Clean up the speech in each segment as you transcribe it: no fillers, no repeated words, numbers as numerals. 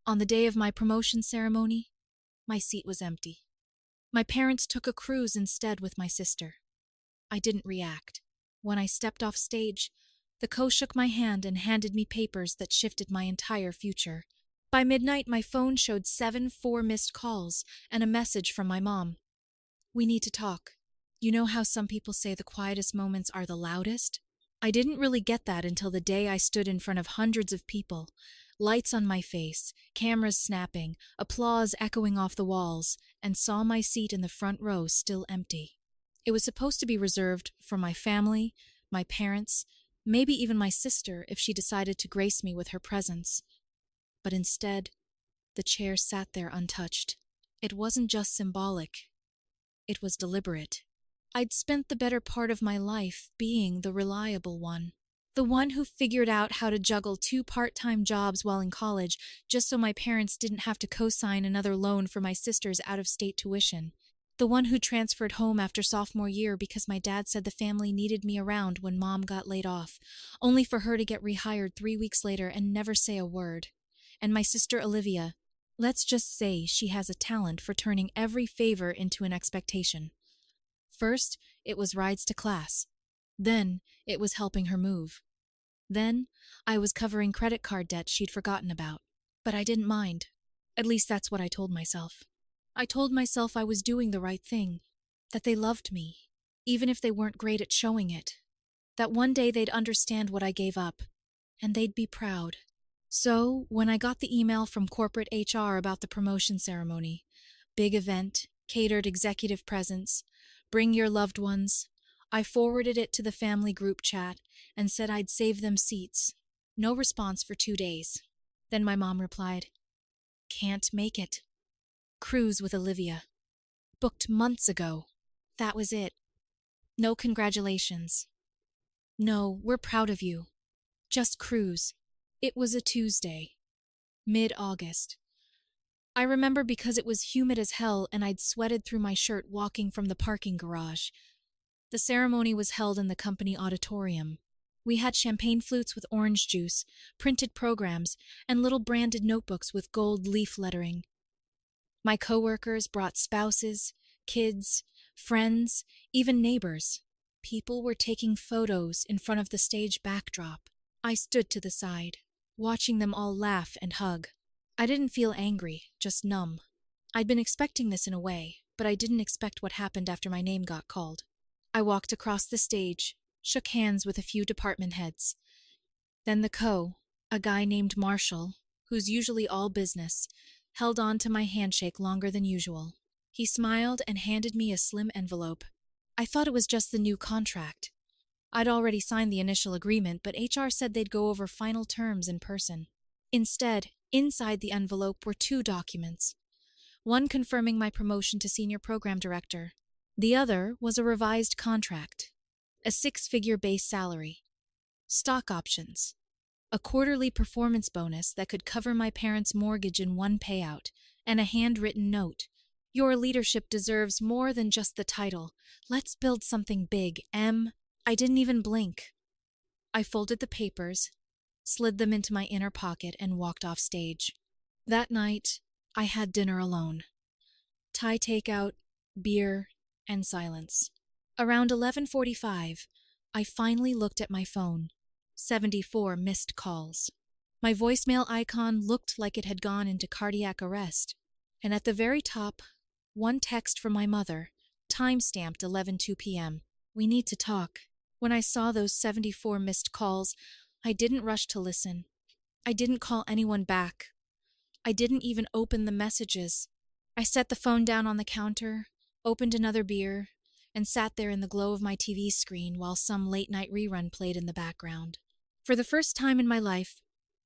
On the day of my promotion ceremony, my seat was empty. My parents took a cruise instead with my sister. I didn't react. When I stepped off stage, the co shook my hand and handed me papers that shifted my entire future. By midnight, my phone showed 7 missed calls and a message from my mom. We need to talk. You know how some people say the quietest moments are the loudest? I didn't really get that until the day I stood in front of hundreds of people, lights on my face, cameras snapping, applause echoing off the walls, and saw my seat in the front row still empty. It was supposed to be reserved for my family, my parents, maybe even my sister if she decided to grace me with her presence. But instead, the chair sat there untouched. It wasn't just symbolic. It was deliberate. I'd spent the better part of my life being the reliable one. The one who figured out how to juggle 2 part-time jobs while in college just so my parents didn't have to co-sign another loan for my sister's out-of-state tuition. The one who transferred home after sophomore year because my dad said the family needed me around when mom got laid off, only for her to get rehired 3 weeks later and never say a word. And my sister Olivia, let's just say she has a talent for turning every favor into an expectation. First, it was rides to class. Then, it was helping her move. Then, I was covering credit card debt she'd forgotten about. But I didn't mind. At least that's what I told myself. I told myself I was doing the right thing, that they loved me, even if they weren't great at showing it, that one day they'd understand what I gave up, and they'd be proud. So, when I got the email from corporate HR about the promotion ceremony, big event, catered executive presence, bring your loved ones, I forwarded it to the family group chat and said I'd save them seats. No response for 2 days. Then my mom replied, "Can't make it. Cruise with Olivia. Booked months ago. That was it. No congratulations. No, we're proud of you. Just cruise." It was a Tuesday, mid-August. I remember because it was humid as hell and I'd sweated through my shirt walking from the parking garage. The ceremony was held in the company auditorium. We had champagne flutes with orange juice, printed programs, and little branded notebooks with gold leaf lettering. My coworkers brought spouses, kids, friends, even neighbors. People were taking photos in front of the stage backdrop. I stood to the side, watching them all laugh and hug. I didn't feel angry, just numb. I'd been expecting this in a way, but I didn't expect what happened after my name got called. I walked across the stage, shook hands with a few department heads. Then a guy named Marshall, who's usually all business, held on to my handshake longer than usual. He smiled and handed me a slim envelope. I thought it was just the new contract. I'd already signed the initial agreement, but HR said they'd go over final terms in person. Instead, inside the envelope were 2 documents. One confirming my promotion to senior program director. The other was a revised contract, a 6-figure base salary, stock options, a quarterly performance bonus that could cover my parents' mortgage in one payout, and a handwritten note. "Your leadership deserves more than just the title. Let's build something big, Em." I didn't even blink. I folded the papers, slid them into my inner pocket, and walked off stage. That night, I had dinner alone. Thai takeout, beer, and silence. Around 11:45, I finally looked at my phone. 74 missed calls. My voicemail icon looked like it had gone into cardiac arrest. And at the very top, one text from my mother, time-stamped 11:02 p.m. "We need to talk." When I saw those 74 missed calls, I didn't rush to listen. I didn't call anyone back. I didn't even open the messages. I set the phone down on the counter, opened another beer, and sat there in the glow of my TV screen while some late-night rerun played in the background. For the first time in my life,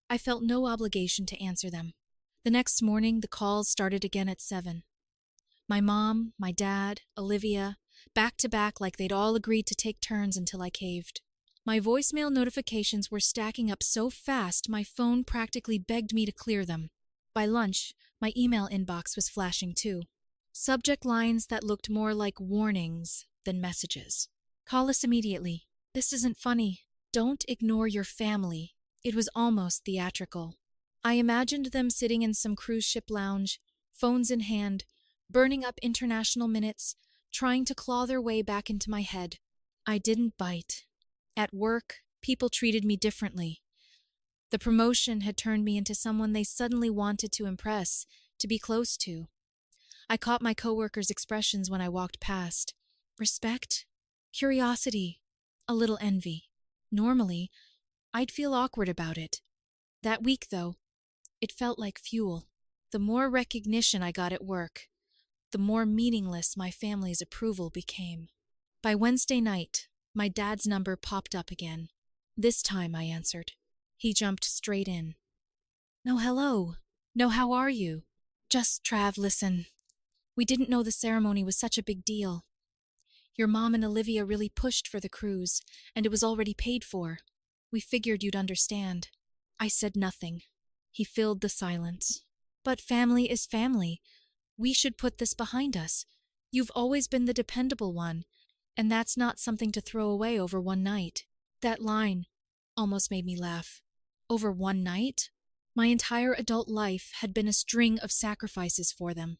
I felt no obligation to answer them. The next morning, the calls started again at 7. My mom, my dad, Olivia, back to back like they'd all agreed to take turns until I caved. My voicemail notifications were stacking up so fast my phone practically begged me to clear them. By lunch, my email inbox was flashing too. Subject lines that looked more like warnings than messages. "Call us immediately. This isn't funny. Don't ignore your family." It was almost theatrical. I imagined them sitting in some cruise ship lounge, phones in hand, burning up international minutes, trying to claw their way back into my head. I didn't bite. At work, people treated me differently. The promotion had turned me into someone they suddenly wanted to impress, to be close to. I caught my coworkers' expressions when I walked past. Respect, curiosity, a little envy. Normally, I'd feel awkward about it. That week, though, it felt like fuel. The more recognition I got at work, the more meaningless my family's approval became. By Wednesday night, my dad's number popped up again. This time I answered. He jumped straight in. No, hello. No, how are you? Just, Trav, listen. We didn't know the ceremony was such a big deal. Your mom and Olivia really pushed for the cruise, and it was already paid for. We figured you'd understand. I said nothing. He filled the silence. But family is family. We should put this behind us. You've always been the dependable one, and that's not something to throw away over one night. That line almost made me laugh. Over one night? My entire adult life had been a string of sacrifices for them.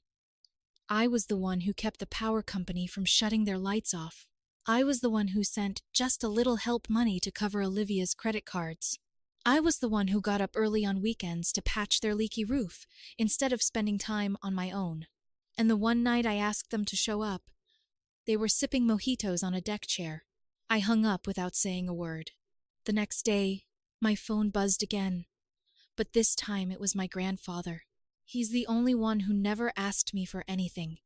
I was the one who kept the power company from shutting their lights off. I was the one who sent just a little help money to cover Olivia's credit cards. I was the one who got up early on weekends to patch their leaky roof, instead of spending time on my own. And the one night I asked them to show up, they were sipping mojitos on a deck chair. I hung up without saying a word. The next day, my phone buzzed again. But this time it was my grandfather. He's the only one who never asked me for anything.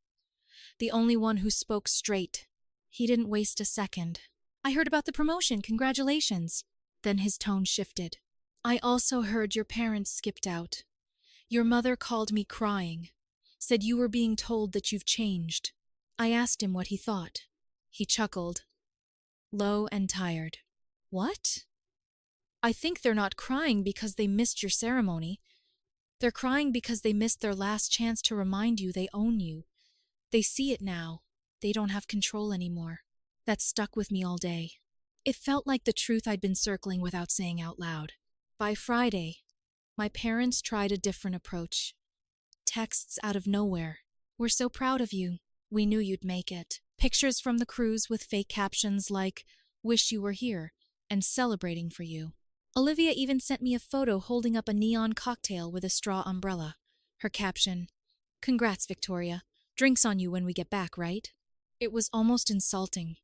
The only one who spoke straight. He didn't waste a second. I heard about the promotion, congratulations. Then his tone shifted. I also heard your parents skipped out. Your mother called me crying. Said you were being told that you've changed. I asked him what he thought. He chuckled. Low and tired. What? I think they're not crying because they missed your ceremony. They're crying because they missed their last chance to remind you they own you. They see it now. They don't have control anymore. That stuck with me all day. It felt like the truth I'd been circling without saying out loud. By Friday, my parents tried a different approach. Texts out of nowhere. We're so proud of you. We knew you'd make it. Pictures from the cruise with fake captions like, wish you were here, and celebrating for you. Olivia even sent me a photo holding up a neon cocktail with a straw umbrella. Her caption, Congrats, Victoria. Drinks on you when we get back, right? It was almost insulting.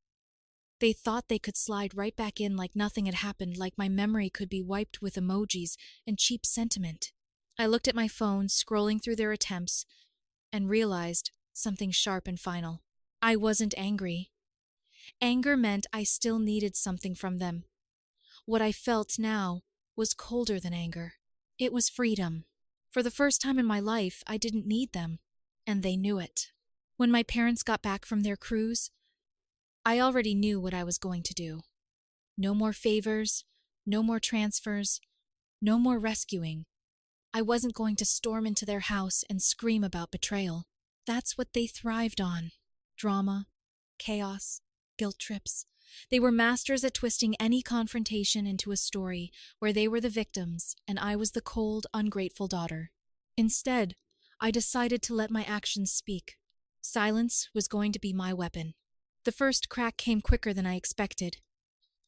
They thought they could slide right back in like nothing had happened, like my memory could be wiped with emojis and cheap sentiment. I looked at my phone, scrolling through their attempts, and realized something sharp and final. I wasn't angry. Anger meant I still needed something from them. What I felt now was colder than anger. It was freedom. For the first time in my life, I didn't need them, and they knew it. When my parents got back from their cruise, I already knew what I was going to do. No more favors, no more transfers, no more rescuing. I wasn't going to storm into their house and scream about betrayal. That's what they thrived on. Drama, chaos, guilt trips. They were masters at twisting any confrontation into a story where they were the victims and I was the cold, ungrateful daughter. Instead, I decided to let my actions speak. Silence was going to be my weapon. The first crack came quicker than I expected.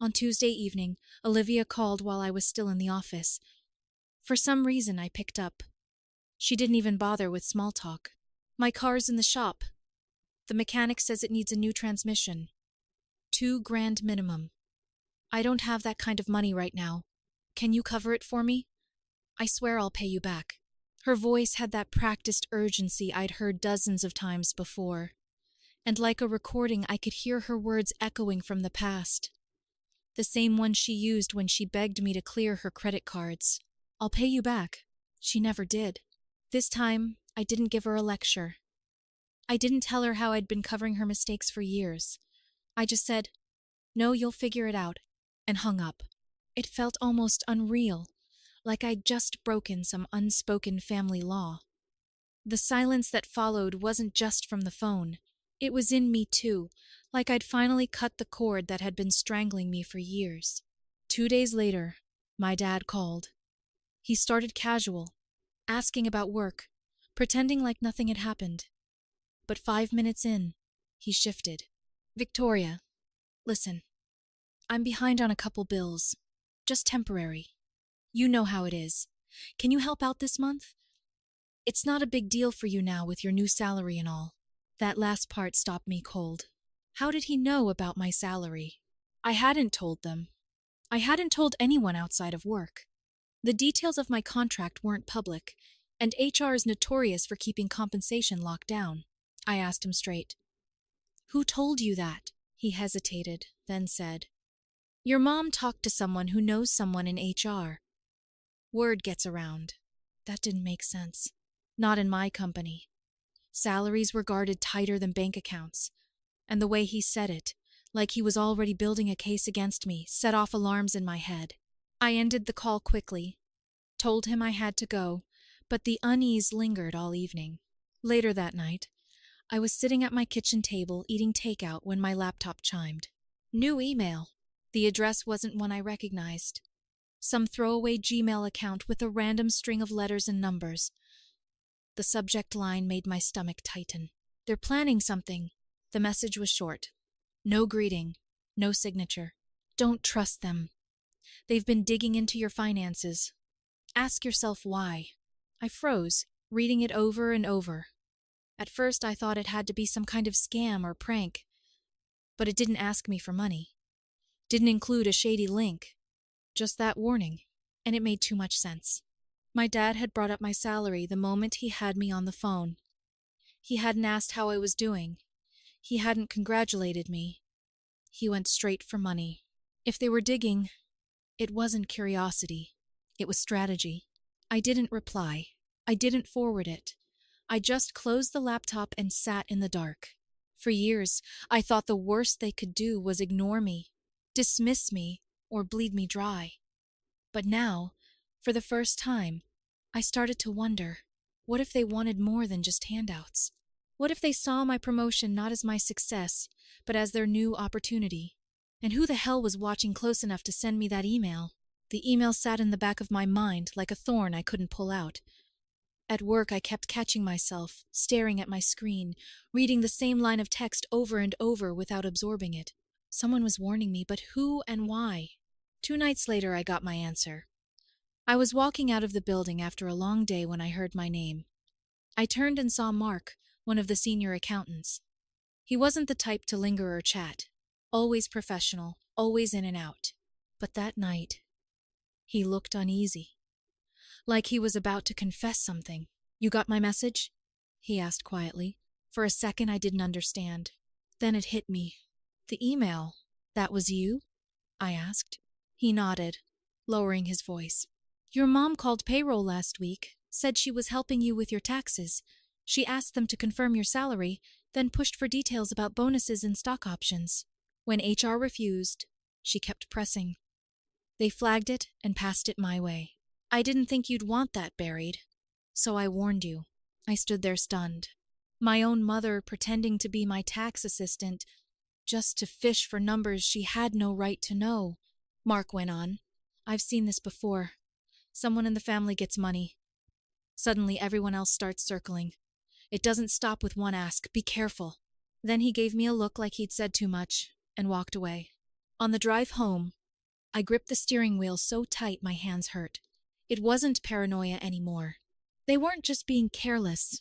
On Tuesday evening, Olivia called while I was still in the office. For some reason, I picked up. She didn't even bother with small talk. My car's in the shop. The mechanic says it needs a new transmission. $2,000 minimum. I don't have that kind of money right now. Can you cover it for me? I swear I'll pay you back. Her voice had that practiced urgency I'd heard dozens of times before. And like a recording, I could hear her words echoing from the past. The same one she used when she begged me to clear her credit cards. I'll pay you back. She never did. This time, I didn't give her a lecture. I didn't tell her how I'd been covering her mistakes for years. I just said, no, you'll figure it out, and hung up. It felt almost unreal, like I'd just broken some unspoken family law. The silence that followed wasn't just from the phone. It was in me too, like I'd finally cut the cord that had been strangling me for years. 2 days later, my dad called. He started casual, asking about work, pretending like nothing had happened. But 5 minutes in, he shifted. Victoria, listen, I'm behind on a couple bills. Just temporary. You know how it is. Can you help out this month? It's not a big deal for you now with your new salary and all. That last part stopped me cold. How did he know about my salary? I hadn't told them. I hadn't told anyone outside of work. The details of my contract weren't public, and HR is notorious for keeping compensation locked down. I asked him straight. Who told you that? He hesitated, then said, Your mom talked to someone who knows someone in HR. Word gets around. That didn't make sense. Not in my company. Salaries were guarded tighter than bank accounts. And the way he said it, like he was already building a case against me, set off alarms in my head. I ended the call quickly, told him I had to go, but the unease lingered all evening. Later that night, I was sitting at my kitchen table eating takeout when my laptop chimed. New email. The address wasn't one I recognized. Some throwaway Gmail account with a random string of letters and numbers. The subject line made my stomach tighten. They're planning something. The message was short. No greeting. No signature. Don't trust them. They've been digging into your finances. Ask yourself why. I froze, reading it over and over. At first I thought it had to be some kind of scam or prank. But it didn't ask me for money. Didn't include a shady link. Just that warning. And it made too much sense. My dad had brought up my salary the moment he had me on the phone. He hadn't asked how I was doing. He hadn't congratulated me. He went straight for money. If they were digging, it wasn't curiosity. It was strategy. I didn't reply. I didn't forward it. I just closed the laptop and sat in the dark. For years, I thought the worst they could do was ignore me, dismiss me, or bleed me dry. But now, for the first time, I started to wonder, what if they wanted more than just handouts? What if they saw my promotion not as my success, but as their new opportunity? And who the hell was watching close enough to send me that email? The email sat in the back of my mind like a thorn I couldn't pull out. At work, I kept catching myself, staring at my screen, reading the same line of text over and over without absorbing it. Someone was warning me, but who and why? 2 nights later, I got my answer. I was walking out of the building after a long day when I heard my name. I turned and saw Mark, one of the senior accountants. He wasn't the type to linger or chat. Always professional, always in and out. But that night, he looked uneasy. Like he was about to confess something. You got my message? He asked quietly. For a second, I didn't understand. Then it hit me. The email. That was you? I asked. He nodded, lowering his voice. Your mom called payroll last week, said she was helping you with your taxes. She asked them to confirm your salary, then pushed for details about bonuses and stock options. When HR refused, she kept pressing. They flagged it and passed it my way. I didn't think you'd want that buried, so I warned you. I stood there stunned. My own mother pretending to be my tax assistant, just to fish for numbers she had no right to know. Mark went on. I've seen this before. Someone in the family gets money. Suddenly everyone else starts circling. It doesn't stop with one ask, be careful. Then he gave me a look like he'd said too much, and walked away. On the drive home, I gripped the steering wheel so tight my hands hurt. It wasn't paranoia anymore. They weren't just being careless.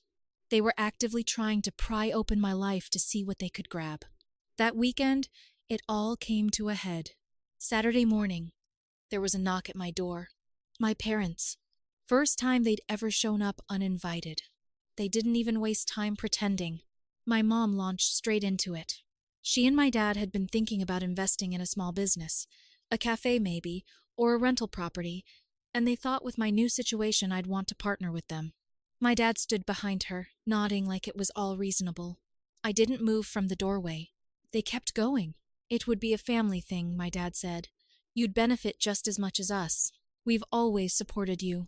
They were actively trying to pry open my life to see what they could grab. That weekend, it all came to a head. Saturday morning, there was a knock at my door. My parents. First time they'd ever shown up uninvited. They didn't even waste time pretending. My mom launched straight into it. She and my dad had been thinking about investing in a small business, a cafe maybe, or a rental property, and they thought with my new situation I'd want to partner with them. My dad stood behind her, nodding like it was all reasonable. I didn't move from the doorway. They kept going. It would be a family thing, my dad said. You'd benefit just as much as us. We've always supported you,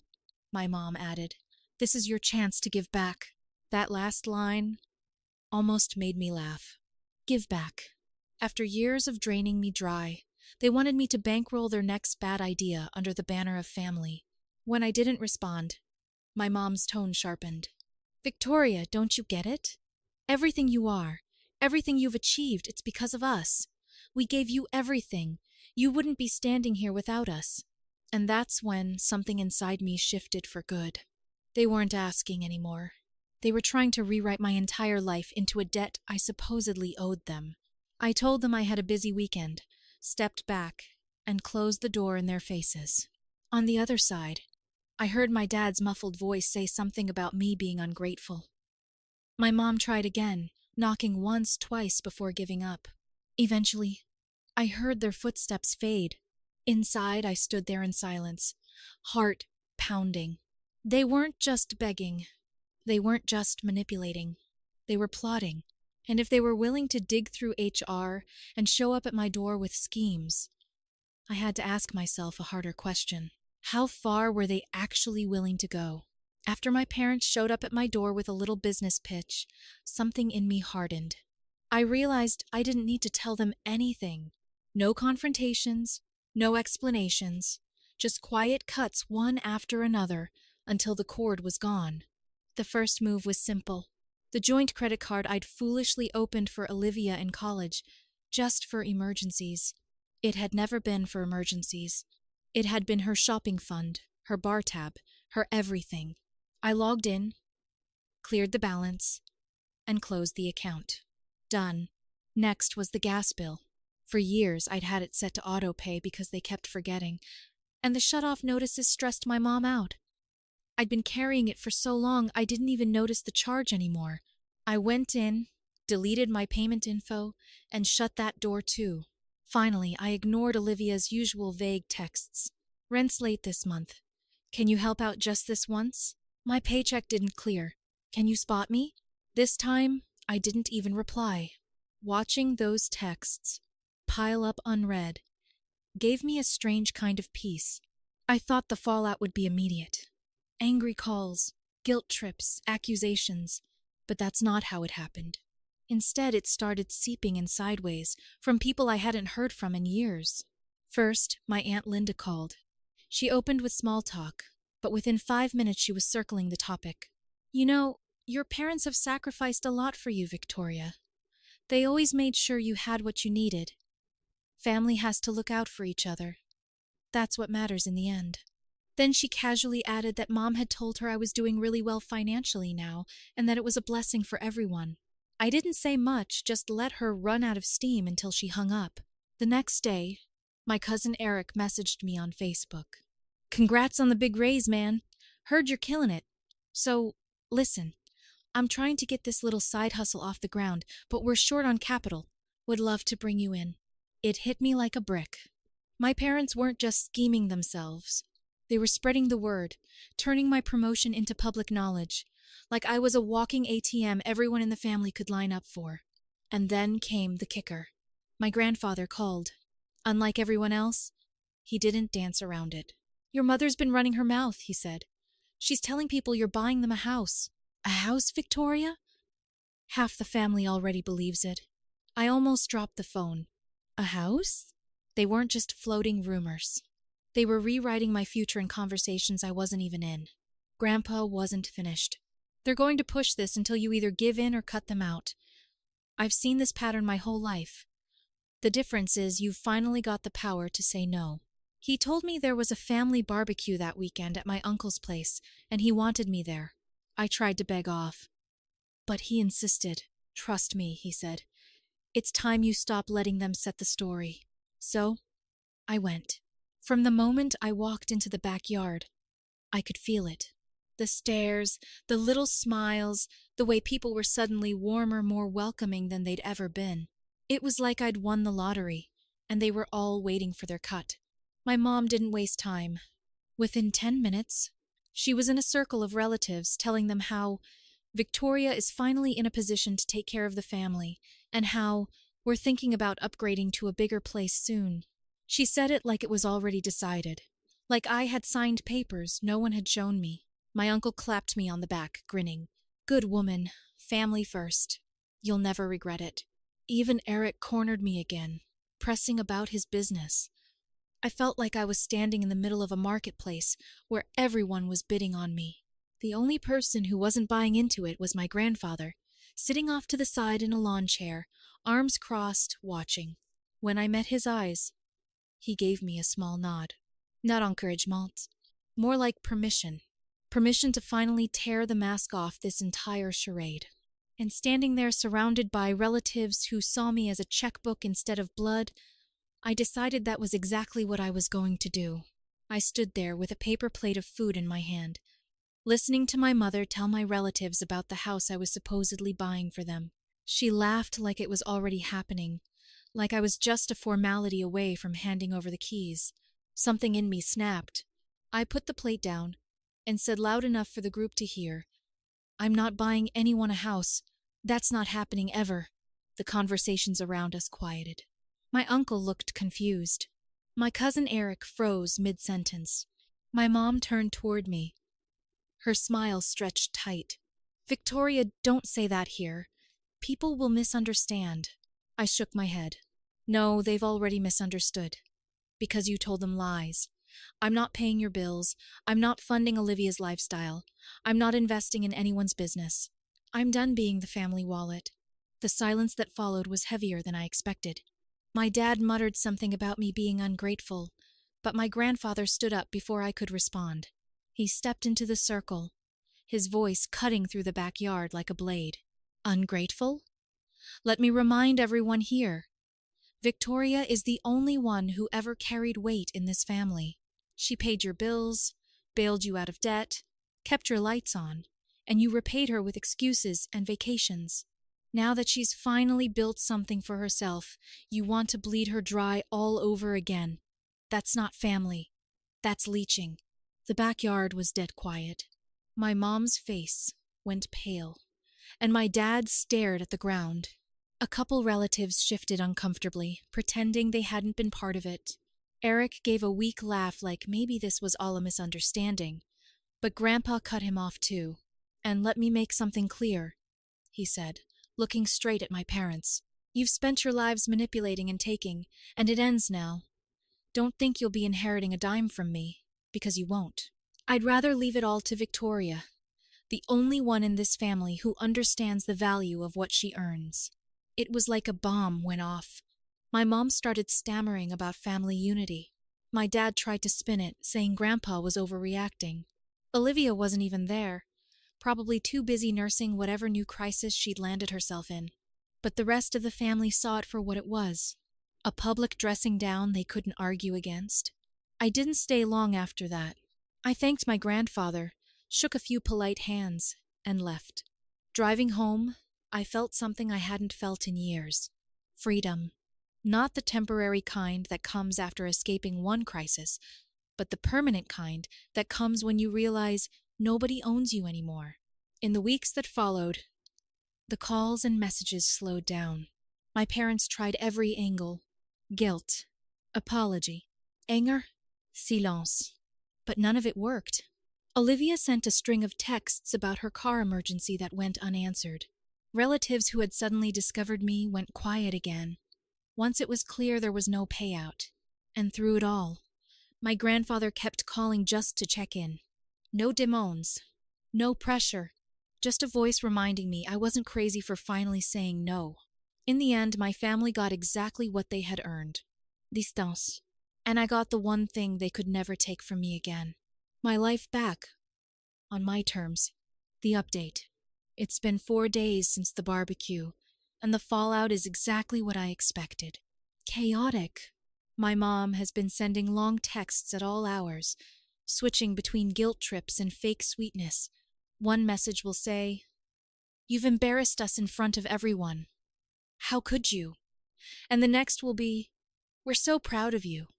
my mom added. This is your chance to give back. That last line almost made me laugh. Give back. After years of draining me dry, they wanted me to bankroll their next bad idea under the banner of family. When I didn't respond, my mom's tone sharpened. Victoria, don't you get it? Everything you are, everything you've achieved, it's because of us. We gave you everything. You wouldn't be standing here without us. And that's when something inside me shifted for good. They weren't asking anymore. They were trying to rewrite my entire life into a debt I supposedly owed them. I told them I had a busy weekend, stepped back, and closed the door in their faces. On the other side, I heard my dad's muffled voice say something about me being ungrateful. My mom tried again, knocking once, twice before giving up. Eventually, I heard their footsteps fade. Inside, I stood there in silence, heart pounding. They weren't just begging. They weren't just manipulating. They were plotting. And if they were willing to dig through HR and show up at my door with schemes, I had to ask myself a harder question. How far were they actually willing to go? After my parents showed up at my door with a little business pitch, something in me hardened. I realized I didn't need to tell them anything. No confrontations, no explanations, just quiet cuts one after another until the cord was gone. The first move was simple. The joint credit card I'd foolishly opened for Olivia in college, just for emergencies. It had never been for emergencies. It had been her shopping fund, her bar tab, her everything. I logged in, cleared the balance, and closed the account. Done. Next was the gas bill. For years, I'd had it set to auto-pay because they kept forgetting, and the shut-off notices stressed my mom out. I'd been carrying it for so long, I didn't even notice the charge anymore. I went in, deleted my payment info, and shut that door too. Finally, I ignored Olivia's usual vague texts. Rent's late this month. Can you help out just this once? My paycheck didn't clear. Can you spot me? This time, I didn't even reply. Watching those texts pile up unread gave me a strange kind of peace. I thought the fallout would be immediate. Angry calls, guilt trips, accusations. But that's not how it happened. Instead, it started seeping in sideways from people I hadn't heard from in years. First, my Aunt Linda called. She opened with small talk, but within 5 minutes she was circling the topic. You know, your parents have sacrificed a lot for you, Victoria. They always made sure you had what you needed. Family has to look out for each other. That's what matters in the end. Then she casually added that Mom had told her I was doing really well financially now, and that it was a blessing for everyone. I didn't say much, just let her run out of steam until she hung up. The next day, my cousin Eric messaged me on Facebook. Congrats on the big raise, man. Heard you're killing it. So, listen, I'm trying to get this little side hustle off the ground, but we're short on capital. Would love to bring you in. It hit me like a brick. My parents weren't just scheming themselves. They were spreading the word, turning my promotion into public knowledge, like I was a walking ATM everyone in the family could line up for. And then came the kicker. My grandfather called. Unlike everyone else, he didn't dance around it. Your mother's been running her mouth, he said. She's telling people you're buying them a house. A house, Victoria? Half the family already believes it. I almost dropped the phone. A house? They weren't just floating rumors. They were rewriting my future in conversations I wasn't even in. Grandpa wasn't finished. They're going to push this until you either give in or cut them out. I've seen this pattern my whole life. The difference is you've finally got the power to say no. He told me there was a family barbecue that weekend at my uncle's place, and he wanted me there. I tried to beg off. But he insisted. Trust me, he said. It's time you stop letting them set the story. So, I went. From the moment I walked into the backyard, I could feel it. The stares, the little smiles, the way people were suddenly warmer, more welcoming than they'd ever been. It was like I'd won the lottery, and they were all waiting for their cut. My mom didn't waste time. Within 10 minutes, she was in a circle of relatives telling them how Victoria is finally in a position to take care of the family, and how we're thinking about upgrading to a bigger place soon. She said it like it was already decided, like I had signed papers no one had shown me. My uncle clapped me on the back, grinning. Good woman, family first. You'll never regret it. Even Eric cornered me again, pressing about his business. I felt like I was standing in the middle of a marketplace where everyone was bidding on me. The only person who wasn't buying into it was my grandfather, sitting off to the side in a lawn chair, arms crossed, watching. When I met his eyes, he gave me a small nod. Not encouragement, more like permission. Permission to finally tear the mask off this entire charade. And standing there surrounded by relatives who saw me as a checkbook instead of blood, I decided that was exactly what I was going to do. I stood there with a paper plate of food in my hand, listening to my mother tell my relatives about the house I was supposedly buying for them. She laughed like it was already happening, like I was just a formality away from handing over the keys. Something in me snapped. I put the plate down and said loud enough for the group to hear, "I'm not buying anyone a house. That's not happening ever." The conversations around us quieted. My uncle looked confused. My cousin Eric froze mid-sentence. My mom turned toward me. Her smile stretched tight. "Victoria, don't say that here. People will misunderstand." I shook my head. "No, they've already misunderstood. Because you told them lies. I'm not paying your bills. I'm not funding Olivia's lifestyle. I'm not investing in anyone's business. I'm done being the family wallet." The silence that followed was heavier than I expected. My dad muttered something about me being ungrateful, but my grandfather stood up before I could respond. He stepped into the circle, his voice cutting through the backyard like a blade. "Ungrateful? Let me remind everyone here. Victoria is the only one who ever carried weight in this family. She paid your bills, bailed you out of debt, kept your lights on, and you repaid her with excuses and vacations. Now that she's finally built something for herself, you want to bleed her dry all over again. That's not family. That's leeching." The backyard was dead quiet. My mom's face went pale, and my dad stared at the ground. A couple relatives shifted uncomfortably, pretending they hadn't been part of it. Eric gave a weak laugh like maybe this was all a misunderstanding, but Grandpa cut him off too. "And let me make something clear," he said, looking straight at my parents. "You've spent your lives manipulating and taking, and it ends now. Don't think you'll be inheriting a dime from me, because you won't. I'd rather leave it all to Victoria, the only one in this family who understands the value of what she earns." It was like a bomb went off. My mom started stammering about family unity. My dad tried to spin it, saying Grandpa was overreacting. Olivia wasn't even there, probably too busy nursing whatever new crisis she'd landed herself in. But the rest of the family saw it for what it was, a public dressing down they couldn't argue against. I didn't stay long after that. I thanked my grandfather, shook a few polite hands, and left. Driving home, I felt something I hadn't felt in years. Freedom. Not the temporary kind that comes after escaping one crisis, but the permanent kind that comes when you realize nobody owns you anymore. In the weeks that followed, the calls and messages slowed down. My parents tried every angle. Guilt, apology, anger, silence. But none of it worked. Olivia sent a string of texts about her car emergency that went unanswered. Relatives who had suddenly discovered me went quiet again, once it was clear there was no payout. And through it all, my grandfather kept calling just to check in. No demands, no pressure, just a voice reminding me I wasn't crazy for finally saying no. In the end, my family got exactly what they had earned. Distance. And I got the one thing they could never take from me again. My life back. On my terms. The update. It's been 4 days since the barbecue, and the fallout is exactly what I expected. Chaotic. My mom has been sending long texts at all hours, switching between guilt trips and fake sweetness. One message will say, "You've embarrassed us in front of everyone. How could you?" And the next will be, "We're so proud of you.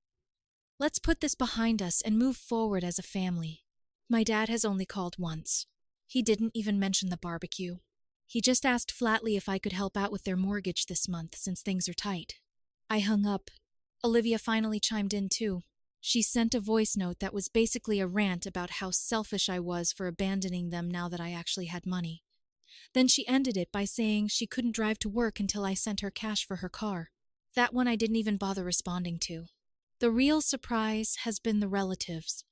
Let's put this behind us and move forward as a family." My dad has only called once. He didn't even mention the barbecue. He just asked flatly if I could help out with their mortgage this month since things are tight. I hung up. Olivia finally chimed in too. She sent a voice note that was basically a rant about how selfish I was for abandoning them now that I actually had money. Then she ended it by saying she couldn't drive to work until I sent her cash for her car. That one I didn't even bother responding to. The real surprise has been the relatives.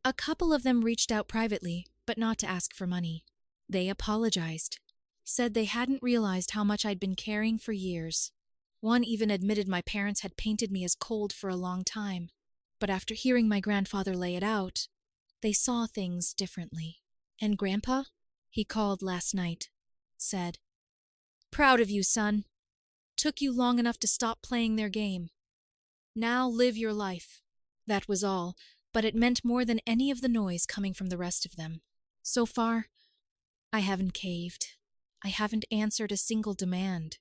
A couple of them reached out privately, but not to ask for money. They apologized, said they hadn't realized how much I'd been caring for years. One even admitted my parents had painted me as cold for a long time, but after hearing my grandfather lay it out, they saw things differently. And Grandpa, he called last night, said, "Proud of you, son. Took you long enough to stop playing their game. Now live your life." That was all, but it meant more than any of the noise coming from the rest of them. So far, I haven't caved. I haven't answered a single demand.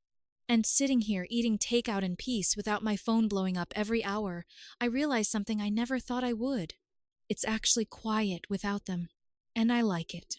And sitting here eating takeout in peace without my phone blowing up every hour, I realize something I never thought I would. It's actually quiet without them, and I like it.